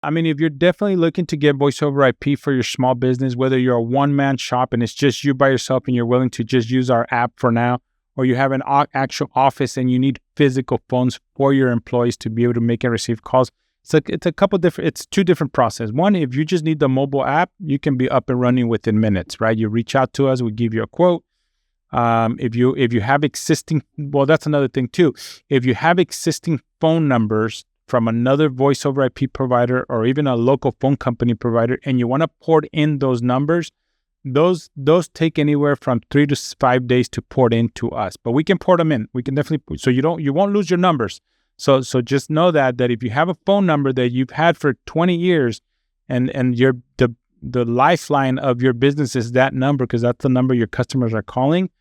I mean, if you're definitely looking to get voice over IP for your small business, whether you're a one-man shop and it's just you by yourself and you're willing to just use our app for now, or you have an actual office and you need physical phones for your employees to be able to make and receive calls, it's two different processes. One, if you just need the mobile app, you can be up and running within minutes, right? You reach out to us, we give you a quote. If you have existing, well, that's another thing too. If you have existing phone numbers from another voice over IP provider or even a local phone company provider, and you want to port in those numbers, those take anywhere from 3 to 5 days to port into us. But we can port them in. We can definitely, so you won't lose your numbers. So just know that if you have a phone number that you've had for 20 years, and the lifeline of your business is that number, because that's the number your customers are calling,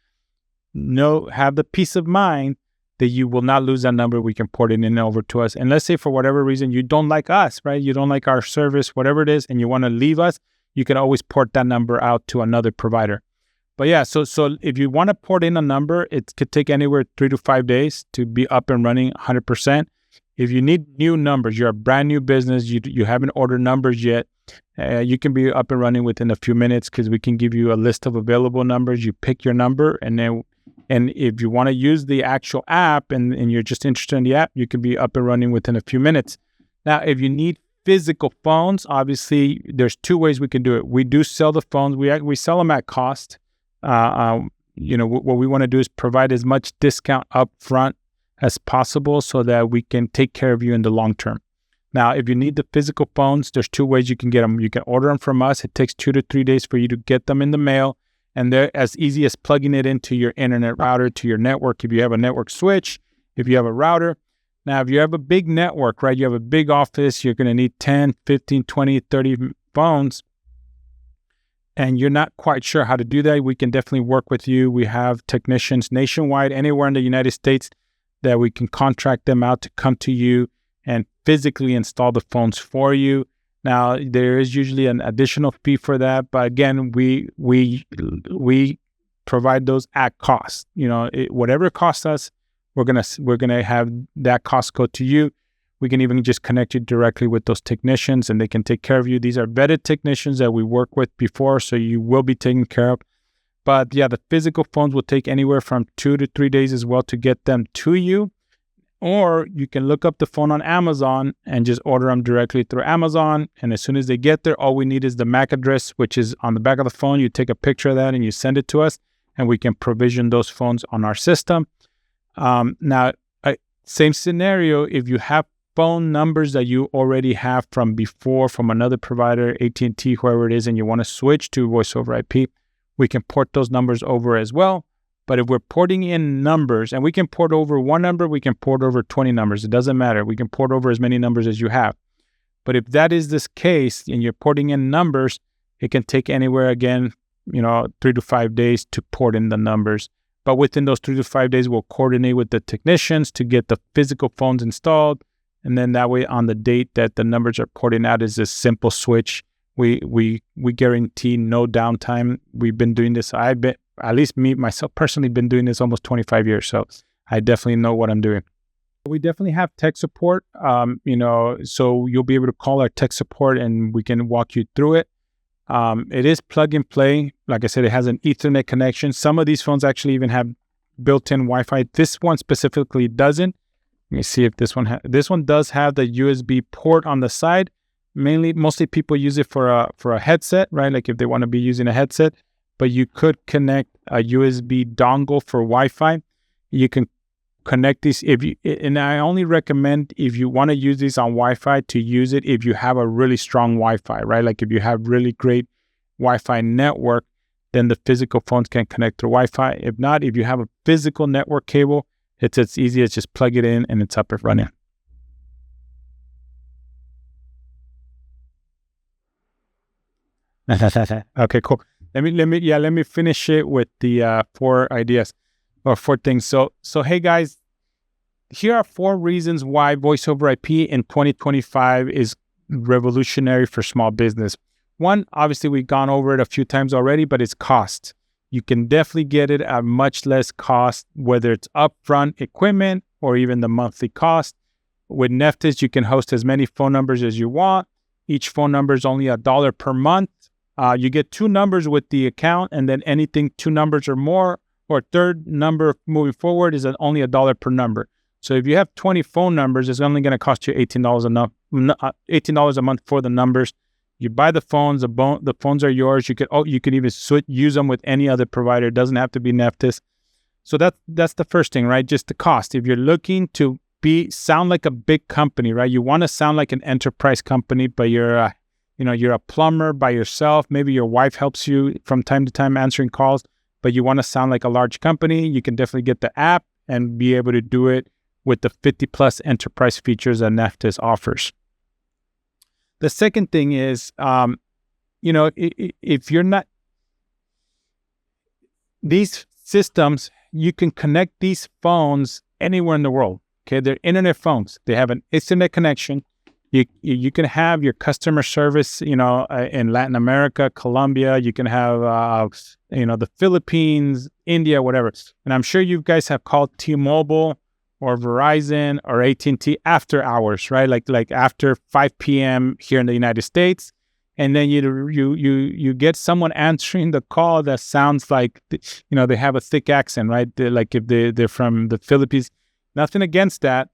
have the peace of mind that you will not lose that number. We can port it in over to us. And let's say for whatever reason you don't like us, right? You don't like our service, whatever it is, and you want to leave us, you can always port that number out to another provider. But yeah, so if you want to port in a number, it could take anywhere 3 to 5 days to be up and running 100%. If you need new numbers, you're a brand new business, you haven't ordered numbers yet, you can be up and running within a few minutes, because we can give you a list of available numbers. You pick your number, and if you want to use the actual app and you're just interested in the app, you can be up and running within a few minutes. Now, if you need physical phones, obviously, there's two ways we can do it. We do sell the phones. We sell them at cost. What we want to do is provide as much discount up front as possible so that we can take care of you in the long term. Now, if you need the physical phones, there's two ways you can get them. You can order them from us. It takes 2 to 3 days for you to get them in the mail. And they're as easy as plugging it into your internet router, to your network. If you have a network switch, if you have a router. Now, if you have a big network, right, you have a big office, you're going to need 10, 15, 20, 30 phones, and you're not quite sure how to do that, we can definitely work with you. We have technicians nationwide, anywhere in the United States, that we can contract them out to come to you and physically install the phones for you. Now, there is usually an additional fee for that, but again, we provide those at cost. Whatever it costs us, we're gonna have that cost go to you. We can even just connect you directly with those technicians, and they can take care of you. These are vetted technicians that we worked with before, so you will be taken care of. But yeah, the physical phones will take anywhere from 2 to 3 days as well to get them to you. Or you can look up the phone on Amazon and just order them directly through Amazon. And as soon as they get there, all we need is the MAC address, which is on the back of the phone. You take a picture of that and you send it to us, and we can provision those phones on our system. Now, same scenario, if you have phone numbers that you already have from before, from another provider, AT&T, whoever it is, and you want to switch to voice over IP, we can port those numbers over as well. But if we're porting in numbers, and we can port over one number, we can port over 20 numbers. It doesn't matter. We can port over as many numbers as you have. But if that is this case and you're porting in numbers, it can take anywhere, again, 3 to 5 days to port in the numbers. But within those 3 to 5 days, we'll coordinate with the technicians to get the physical phones installed. And then that way, on the date that the numbers are porting out, is a simple switch. We guarantee no downtime. We've been doing this. At least me, myself personally, been doing this almost 25 years. So I definitely know what I'm doing. We definitely have tech support, so you'll be able to call our tech support and we can walk you through it. It is plug and play. Like I said, it has an Ethernet connection. Some of these phones actually even have built-in Wi-Fi. This one specifically doesn't. Let me see if this one does have the USB port on the side. Mostly people use it for a headset, right? Like if they want to be using a headset. But you could connect a USB dongle for Wi-Fi. You can connect these and I only recommend, if you want to use these on Wi-Fi, to use it if you have a really strong Wi-Fi, right? Like if you have really great Wi-Fi network, then the physical phones can connect through Wi-Fi. If not, if you have a physical network cable, it's as easy as just plug it in and it's up and running. Okay, cool. Let me finish it with the 4 ideas or 4 things. So hey guys, here are 4 reasons why voice over IP in 2025 is revolutionary for small business. 1, obviously we've gone over it a few times already, but it's cost. You can definitely get it at much less cost, whether it's upfront equipment or even the monthly cost. With Neftis, you can host as many phone numbers as you want. Each phone number is only $1 per month. You get 2 numbers with the account, and then anything 2 numbers or more, or third number moving forward is only $1 per number. So if you have 20 phone numbers, it's only going to cost you $18 a month for the numbers. You buy the phones, the phones are yours. You could even use them with any other provider. It doesn't have to be Neftis. So that's the first thing, right? Just the cost. If you're looking to sound like a big company, right? You want to sound like an enterprise company, but you're a plumber by yourself. Maybe your wife helps you from time to time answering calls, but you want to sound like a large company. You can definitely get the app and be able to do it with the 50 plus enterprise features that Neftis offers. The second thing is, if you're not, these systems, you can connect these phones anywhere in the world. Okay, they're internet phones. They have an internet connection. You can have your customer service, in Latin America, Colombia. You can have, the Philippines, India, whatever. And I'm sure you guys have called T-Mobile or Verizon or AT&T after hours, right? Like after 5 p.m. here in the United States. And then you get someone answering the call that sounds like, they have a thick accent, right? Like if they're from the Philippines. Nothing against that,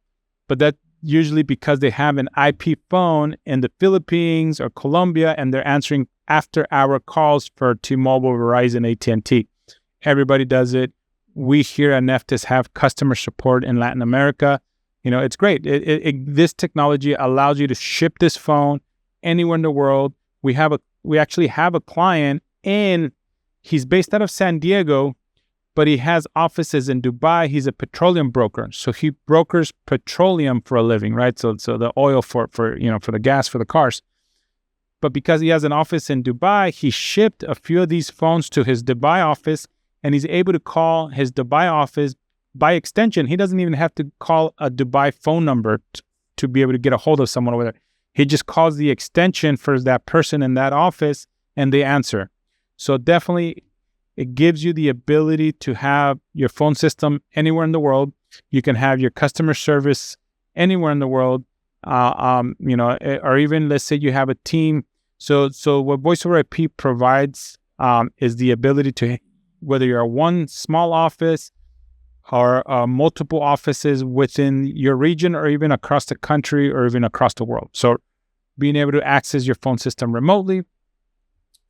but that usually because they have an IP phone in the Philippines or Colombia and they're answering after-hour calls for T-Mobile, Verizon, AT&T. Everybody does it. We here at Neftis have customer support in Latin America. It's great. This technology allows you to ship this phone anywhere in the world. We actually have a client, and he's based out of San Diego, but he has offices in Dubai. He's a petroleum broker. So he brokers petroleum for a living, right? So the oil for the gas for the cars. But because he has an office in Dubai, he shipped a few of these phones to his Dubai office, and he's able to call his Dubai office by extension. He doesn't even have to call a Dubai phone number to be able to get a hold of someone over there. He just calls the extension for that person in that office, and they answer. So definitely, it gives you the ability to have your phone system anywhere in the world. You can have your customer service anywhere in the world, or even let's say you have a team. So what Voice over IP provides is the ability to, whether you're one small office or multiple offices within your region or even across the country or even across the world. So being able to access your phone system remotely.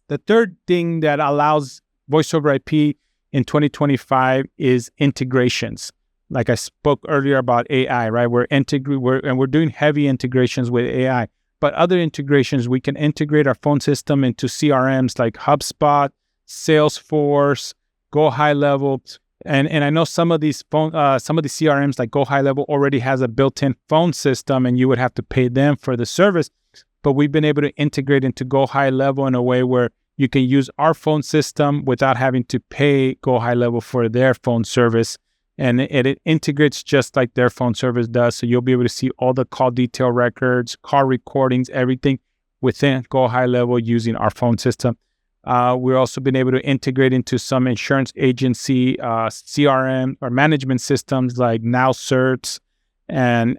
The third thing that allows Voice over IP in 2025 is integrations. Like I spoke earlier about AI, right? We're doing heavy integrations with AI, but other integrations, we can integrate our phone system into CRMs like HubSpot, Salesforce, Go High Level, and I know some of these CRMs like Go High Level already has a built-in phone system, and you would have to pay them for the service. But we've been able to integrate into Go High Level in a way where you can use our phone system without having to pay Go High Level for their phone service. And it integrates just like their phone service does. So you'll be able to see all the call detail records, call recordings, everything within Go High Level using our phone system. We've also been able to integrate into some insurance agency CRM or management systems like NowCerts, and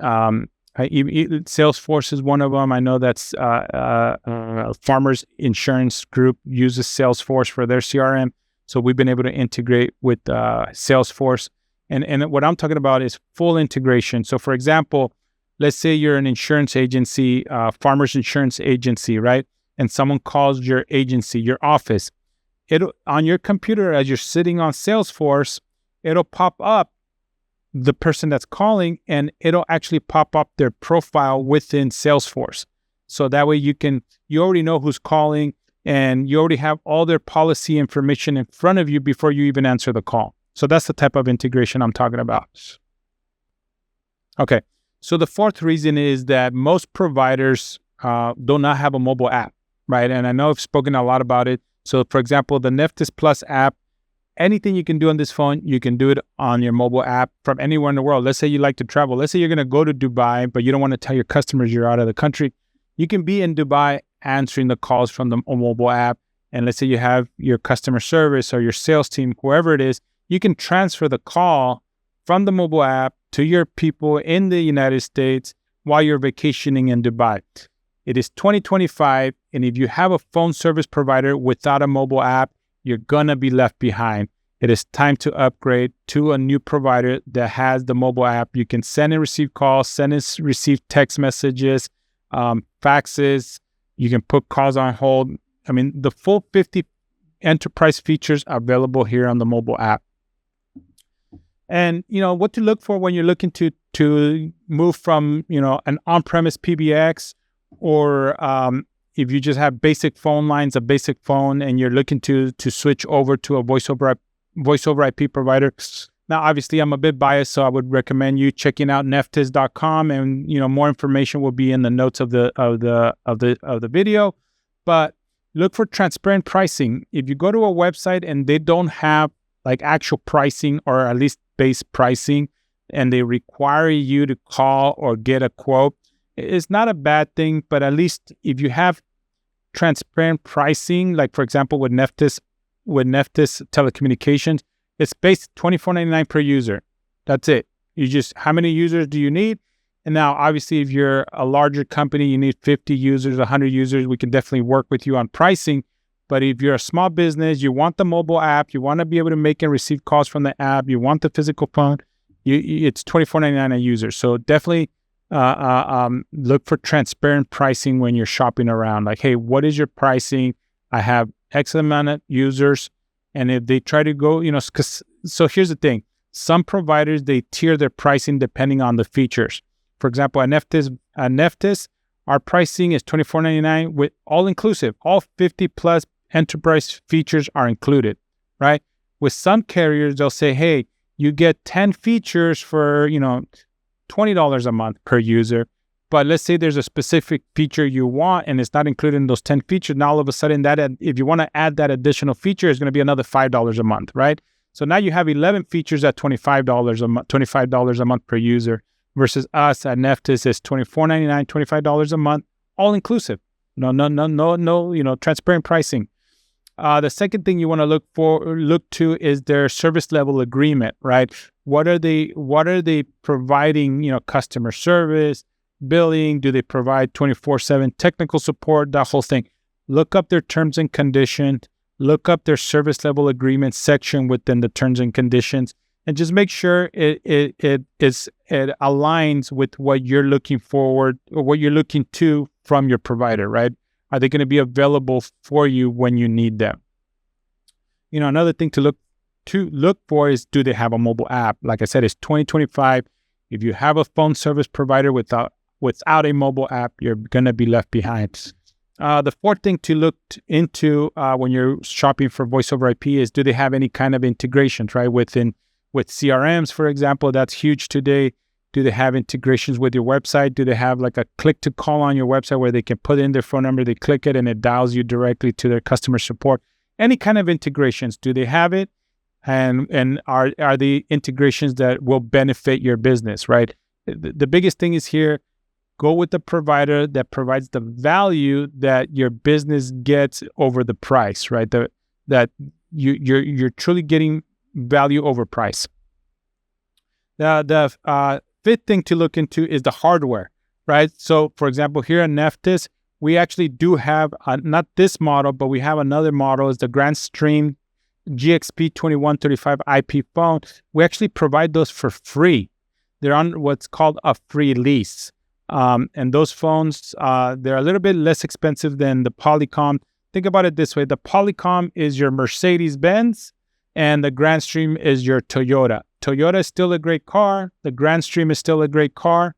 Salesforce is one of them. I know that's Farmers Insurance Group uses Salesforce for their CRM. So we've been able to integrate with Salesforce. And what I'm talking about is full integration. So for example, let's say you're an insurance agency, Farmers Insurance Agency, right? And someone calls your agency, your office. On your computer, as you're sitting on Salesforce, it'll pop up the person that's calling, and it'll actually pop up their profile within Salesforce. So that way you already know who's calling, and you already have all their policy information in front of you before you even answer the call. So that's the type of integration I'm talking about. Okay. So the fourth reason is that most providers do not have a mobile app, right? And I know I've spoken a lot about it. So for example, the Neftis Plus app, anything you can do on this phone, you can do it on your mobile app from anywhere in the world. Let's say you like to travel. Let's say you're going to go to Dubai, but you don't want to tell your customers you're out of the country. You can be in Dubai answering the calls from the mobile app. And let's say you have your customer service or your sales team, whoever it is, you can transfer the call from the mobile app to your people in the United States while you're vacationing in Dubai. It is 2025, and if you have a phone service provider without a mobile app, you're going to be left behind. It is time to upgrade to a new provider that has the mobile app. You can send and receive calls, send and receive text messages, faxes. You can put calls on hold. I mean, the full 50 enterprise features are available here on the mobile app. And, what to look for when you're looking to move from, an on-premise PBX, or if you just have basic phone lines, a basic phone, and you're looking to switch over to a voice over IP provider. Now, obviously, I'm a bit biased, so I would recommend you checking out neftis.com, and more information will be in the notes of the video. But look for transparent pricing. If you go to a website and they don't have like actual pricing, or at least base pricing, and they require you to call or get a quote, it's not a bad thing. But at least if you have transparent pricing, like for example with Neftis Telecommunications, it's based $24.99 per user. That's it. How many users do you need? And now, obviously, if you're a larger company, you need 50 users, 100 users, we can definitely work with you on pricing. But if you're a small business, you want the mobile app, you want to be able to make and receive calls from the app, you want the physical phone, it's $24.99 a user. So definitely look for transparent pricing when you're shopping around. Like, hey, what is your pricing? I have X amount of users. And if they try to go, so here's the thing. Some providers, they tier their pricing depending on the features. For example, at Neftis, our pricing is $24.99 with all inclusive. All 50 plus enterprise features are included, right? With some carriers, they'll say, hey, you get 10 features for, $20 a month per user. But let's say there's a specific feature you want and it's not included in those 10 features. Now, all of a sudden, if you want to add that additional feature, it's going to be another $5 a month, right? So now you have 11 features at $25 a month per user, versus us at Neftis is $24.99, $25 a month, all inclusive. No, transparent pricing. The second thing you want to look to is their service level agreement, right? What are they providing, customer service, billing? Do they provide 24/7 technical support? That whole thing. Look up their terms and conditions, look up their service level agreement section within the terms and conditions, and just make sure it aligns with what you're looking forward, or what you're looking to from your provider, right? Are they going to be available for you when you need them? Another thing to look for is, do they have a mobile app? Like I said, it's 2025. If you have a phone service provider without a mobile app, you're going to be left behind. The fourth thing to look into when you're shopping for voice over IP is, do they have any kind of integrations, right? With CRMs, for example, that's huge today. Do they have integrations with your website? Do they have like a click to call on your website where they can put in their phone number, they click it, and it dials you directly to their customer support? Any kind of integrations, do they have it? And are the integrations that will benefit your business, right? The biggest thing is here, go with the provider that provides the value that your business gets over the price, right? That you're truly getting value over price. The fifth thing to look into is the hardware, right? So, for example, here at Neftis, we actually do have not this model, but we have another model. It's the GrandStream GXP 2135 IP phone. We actually provide those for free. They're on what's called a free lease. And those phones, they're a little bit less expensive than the Polycom. Think about it this way. The Polycom is your Mercedes-Benz, and the GrandStream is your Toyota. Toyota is still a great car. The GrandStream is still a great car.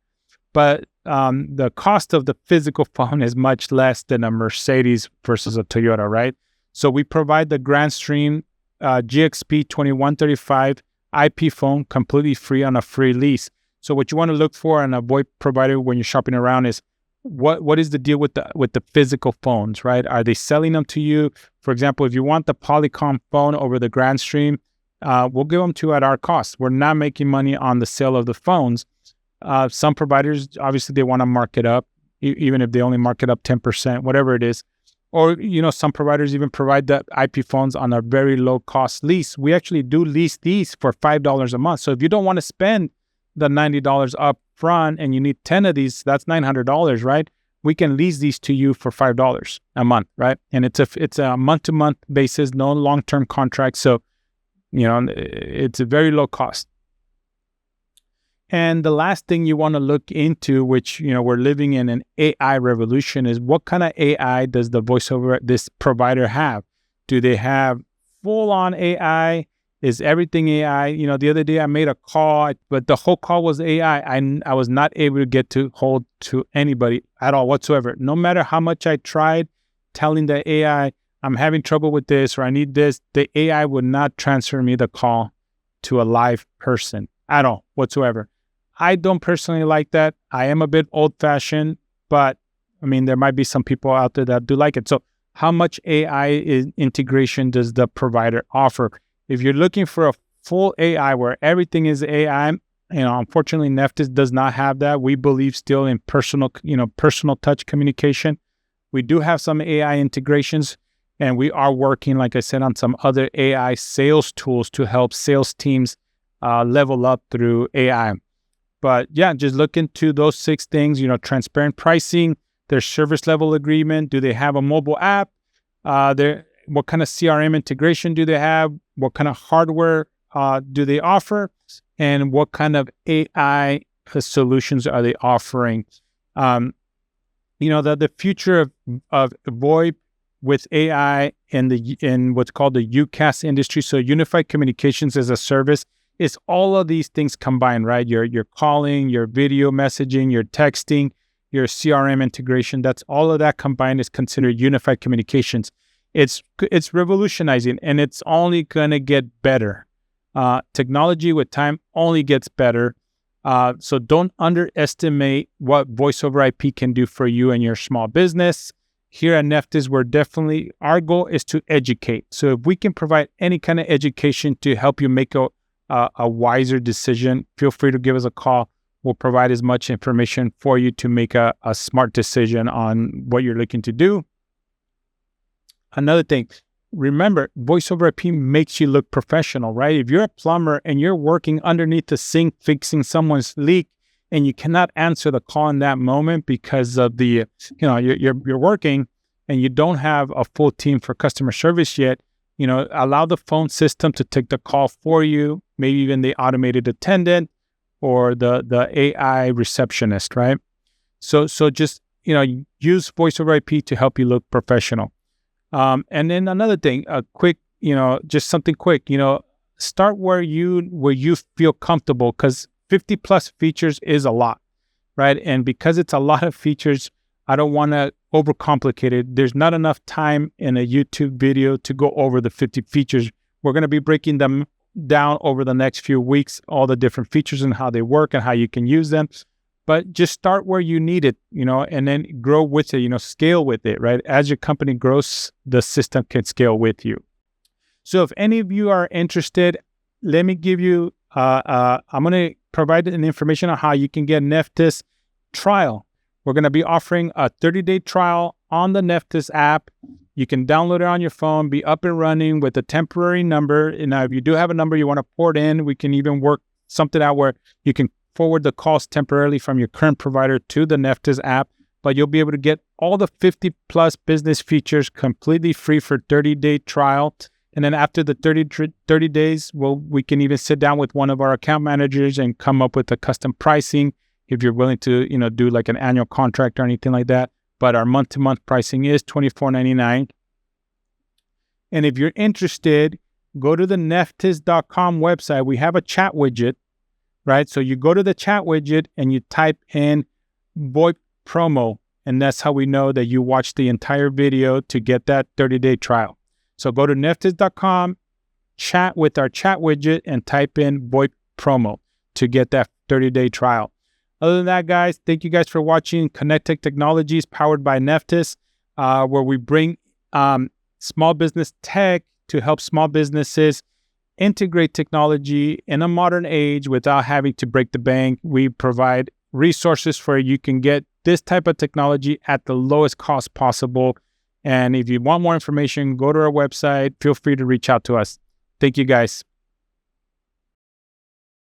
But the cost of the physical phone is much less than a Mercedes versus a Toyota, right? So we provide the GrandStream GXP 2135 IP phone completely free on a free lease. So what you want to look for in a VoIP provider when you're shopping around is, what is the deal with the physical phones, right? Are they selling them to you? For example, if you want the Polycom phone over the GrandStream, we'll give them to you at our cost. We're not making money on the sale of the phones. Some providers, obviously, they want to mark it up, even if they only mark it up 10%, whatever it is. Or, some providers even provide the IP phones on a very low cost lease. We actually do lease these for $5 a month. So if you don't want to spend the $90 up front and you need 10 of these, that's $900, right? we can lease these to you for $5 a month, right? And it's a month-to-month basis, no long-term contract. So, it's a very low cost. And the last thing you want to look into, which, we're living in an AI revolution, is what kind of AI does this provider have? Do they have full-on AI? Is everything AI? The other day I made a call, but the whole call was AI. I was not able to get to hold to anybody at all whatsoever. No matter how much I tried telling the AI, I'm having trouble with this or I need this, the AI would not transfer me the call to a live person at all whatsoever. I don't personally like that. I am a bit old-fashioned, but there might be some people out there that do like it. So how much AI integration does the provider offer? If you're looking for a full AI where everything is AI, unfortunately, Neftis does not have that. We believe still in personal touch communication. We do have some AI integrations, and we are working, like I said, on some other AI sales tools to help sales teams level up through AI. But yeah, just look into those 6 things, transparent pricing, their service level agreement. Do they have a mobile app? What kind of CRM integration do they have? What kind of hardware do they offer? And what kind of AI solutions are they offering? The future of VoIP with AI in what's called the UCaaS industry, so Unified Communications as a Service, is all of these things combined, right? Your calling, your video messaging, your texting, your CRM integration. That's all of that combined is considered Unified Communications. It's revolutionizing, and it's only going to get better. Technology with time only gets better. So don't underestimate what voice over IP can do for you and your small business. Here at Neftis, our goal is to educate. So if we can provide any kind of education to help you make a wiser decision, feel free to give us a call. We'll provide as much information for you to make a smart decision on what you're looking to do. Another thing, remember, voice over IP makes you look professional, right? If you're a plumber and you're working underneath the sink fixing someone's leak and you cannot answer the call in that moment because of you're working and you don't have a full team for customer service yet, allow the phone system to take the call for you, maybe even the automated attendant or the AI receptionist, right? So just, use voice over IP to help you look professional. And then another thing, just something quick, start where you feel comfortable, because 50 plus features is a lot, right? And because it's a lot of features, I don't want to overcomplicate it. There's not enough time in a YouTube video to go over the 50 features. We're going to be breaking them down over the next few weeks, all the different features and how they work and how you can use them. But just start where you need it, and then grow with it, scale with it, right? As your company grows, the system can scale with you. So if any of you are interested, let me give you, I'm going to provide an information on how you can get Neftis trial. We're going to be offering a 30-day trial on the Neftis app. You can download it on your phone, be up and running with a temporary number. And now if you do have a number you want to port in, we can even work something out where you can forward the calls temporarily from your current provider to the Neftis app, but you'll be able to get all the 50 plus business features completely free for 30-day trial. And then after the 30 days, we can even sit down with one of our account managers and come up with a custom pricing if you're willing to, do like an annual contract or anything like that. But our month-to-month pricing is $24.99. And if you're interested, go to the Neftis.com website. We have a chat widget, right? So you go to the chat widget and you type in VoIP promo, and that's how we know that you watched the entire video to get that 30-day trial. So go to Neftis.com, chat with our chat widget, and type in VoIP promo to get that 30-day trial. Other than that, guys, thank you guys for watching Connectech Technologies powered by Neftis, where we bring small business tech to help small businesses integrate technology in a modern age without having to break the bank. We provide resources where you can get this type of technology at the lowest cost possible. And if you want more information, go to our website. Feel free to reach out to us. Thank you, guys.